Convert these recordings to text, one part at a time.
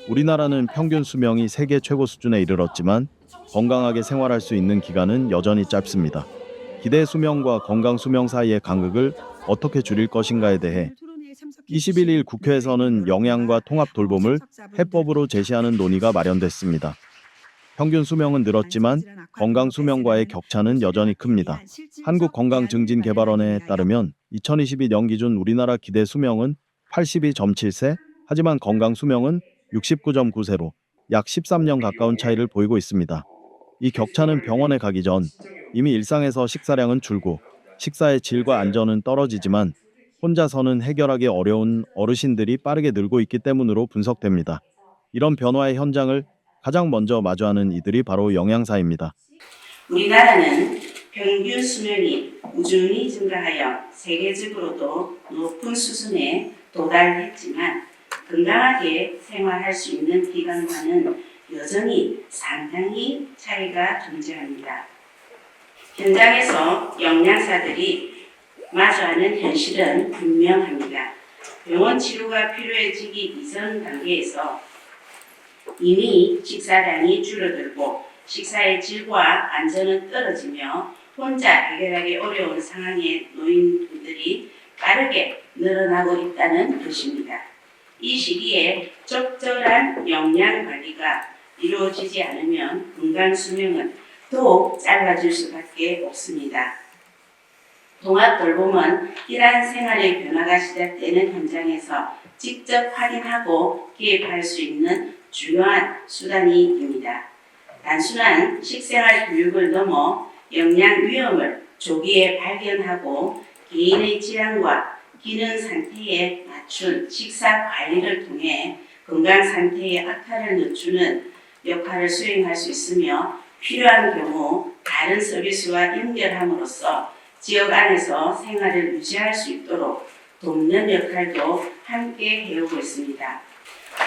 우리나라는 평균 수명이 세계 최고 수준에 이르렀지만 건강하게 생활할 수 있는 기간은 여전히 짧습니다. 기대 수명과 건강 수명 사이의 간극을 어떻게 줄일 것인가에 대해 21일 국회에서는 영양과 통합 돌봄을 해법으로 제시하는 논의가 마련됐습니다. 평균 수명은 늘었지만 건강 수명과의 격차는 여전히 큽니다. 한국건강증진개발원에 따르면 2022년 기준 우리나라 기대 수명은 82.7세, 하지만 건강 수명은 69.9세로 약 13년 가까운 차이를 보이고 있습니다. 이 격차는 병원에 가기 전 이미 일상에서 식사량은 줄고 식사의 질과 안전은 떨어지지만 혼자서는 해결하기 어려운 어르신들이 빠르게 늘고 있기 때문으로 분석됩니다. 이런 변화의 현장을 가장 먼저 마주하는 이들이 바로 영양사입니다. 우리나라는 평균 수명이 꾸준히 증가하여 세계적으로도 높은 수준에 도달했지만 건강하게 생활할 수 있는 기간과는 여전히 상당히 차이가 존재합니다. 현장에서 영양사들이 마주하는 현실은 분명합니다. 병원 치료가 필요해지기 이전 단계에서 이미 식사량이 줄어들고 식사의 질과 안전은 떨어지며 혼자 해결하기 어려운 상황에 놓인 분들이 빠르게 늘어나고 있다는 것입니다. 이 시기에 적절한 영양 관리가 이루어지지 않으면 건강 수명은 더욱 짧아질 수밖에 없습니다. 통합 돌봄은 이러한 생활의 변화가 시작되는 현장에서 직접 확인하고 개입할 수 있는 중요한 수단입니다. 단순한 식생활 교육을 넘어 영양 위험을 조기에 발견하고 개인의 질환과 기능 상태에 맞춘 식사 관리를 통해 건강 상태의 악화를 늦추는 역할을 수행할 수 있으며 필요한 경우 다른 서비스와 연결함으로써 지역 안에서 생활을 유지할 수 있도록 돕는 역할도 함께 해오고 있습니다.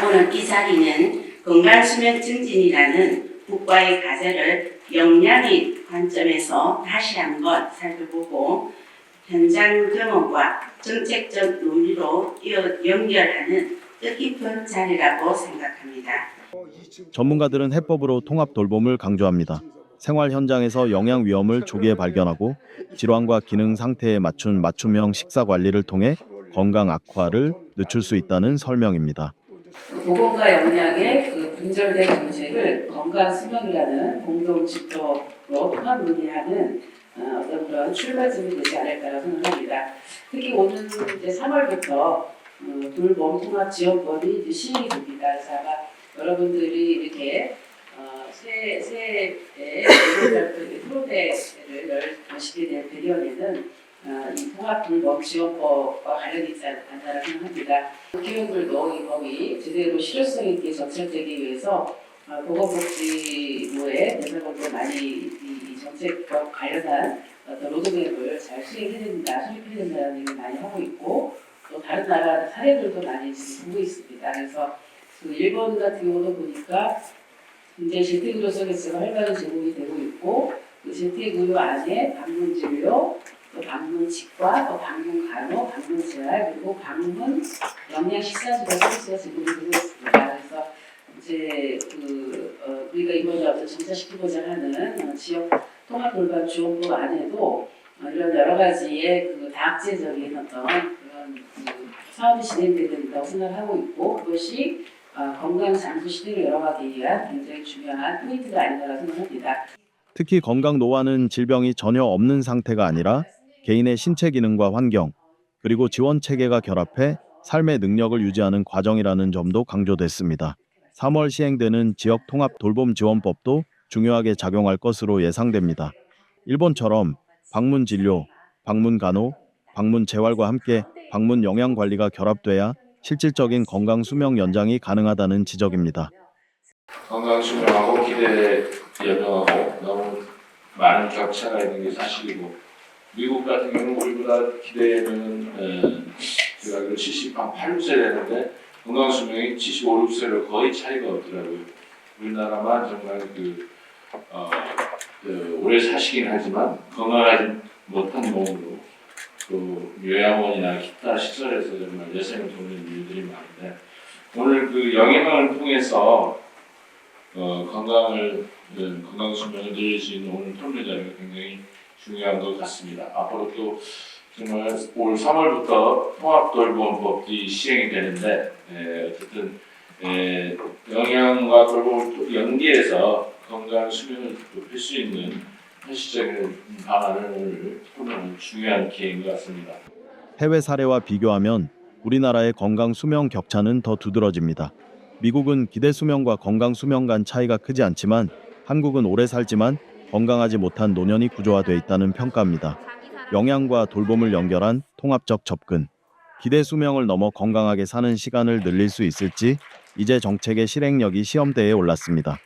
오늘 이 자리는 건강수명 증진이라는 국가의 과제를 영양의 관점에서 다시 한번 살펴보고 현장 경험과 정책적 논의로 연결하는 뜻깊은 자리라고 생각합니다. 전문가들은 해법으로 통합 돌봄을 강조합니다. 생활 현장에서 영양 위험을 조기에 발견하고 질환과 기능 상태에 맞춘 맞춤형 식사 관리를 통해 건강 악화를 늦출 수 있다는 설명입니다. 보건과 영양의 분절된 정책을 건강 수명이라는 공동 지표로 통합 논의하는 어떤 그런 출발점이 되지 않을까라고 생각합니다. 특히 오는 이제 3월부터 돌봄 통합 지원법이 이제 시행이 됩니다. 그래서 아마 여러분들이 이렇게 새해에 토론회를 여시게 될 배경에는 이 통합 돌봄 지원법과 관련이 있지 않나라고 생각합니다. 기업들도 이 법이 제대로 실효성 있게 정착되기 위해서 보건복지부의 대상으로 많이 이 정책과 관련한 어떤 로드맵을 잘 수립해야 된다는 얘기를 많이 하고 있고 또 다른 나라 사례들도 많이 지금 보고 있습니다. 그래서 그 일본 같은 경우도 보니까 이제 재택의료 서비스가 활발히 제공이 되고 있고 그 재택의료 안에 방문진료, 또 방문치과, 또 방문간호, 방문재활 그리고 방문 영양식사지원 서비스가 제공이 되고 있습니다. 그래서 이제 우리가 이번에 어떤 정착시키고자 하는 지역 통합 돌봄 지원법 안에도 이런 여러 가지의 다학제적인 어떤 그런 사업이 진행되어야 된다고 생각하고 있고 그것이 건강 장수 시대로 열어가기 위한 굉장히 중요한 포인트가 아닌가라고 생각합니다. 특히 건강 노화는 질병이 전혀 없는 상태가 아니라 개인의 신체 기능과 환경, 그리고 지원 체계가 결합해 삶의 능력을 유지하는 과정이라는 점도 강조됐습니다. 3월 시행되는 지역 통합 돌봄 지원법도 중요하게 작용할 것으로 예상됩니다. 일본처럼 방문 진료, 방문 간호, 방문 재활과 함께 방문 영양 관리가 결합돼야 실질적인 건강 수명 연장이 가능하다는 지적입니다. 건강 수명하고 기대 연령하고 너무 많은 격차가 있는 게 사실이고 미국 같은 경우는 우리보다 기대 연령은 제가 알기로 78세 되는데 건강 수명이 75, 6세로 거의 차이가 없더라고요. 우리나라만 정말 오래 사시긴 하지만 건강하지 못한 몸으로 또 요양원이나 기타 시설에서 정말 예생을 돕는 일들이 많은데 오늘 그 영양을 통해서 건강 수명을 늘릴 수 있는 오늘 토론 자료가 굉장히 중요한 것 같습니다. 앞으로 또 정말 올 3월부터 통합돌봄법이 시행이 되는데 어쨌든 영양과 돌봄을 연계해서 건강 수명을 높일 수 있는 현실적인 방안을 토론하는 중요한 기회인 것 같습니다. 해외 사례와 비교하면 우리나라의 건강 수명 격차는 더 두드러집니다. 미국은 기대 수명과 건강 수명 간 차이가 크지 않지만 한국은 오래 살지만 건강하지 못한 노년이 구조화돼 있다는 평가입니다. 영양과 돌봄을 연결한 통합적 접근. 기대 수명을 넘어 건강하게 사는 시간을 늘릴 수 있을지 이제 정책의 실행력이 시험대에 올랐습니다.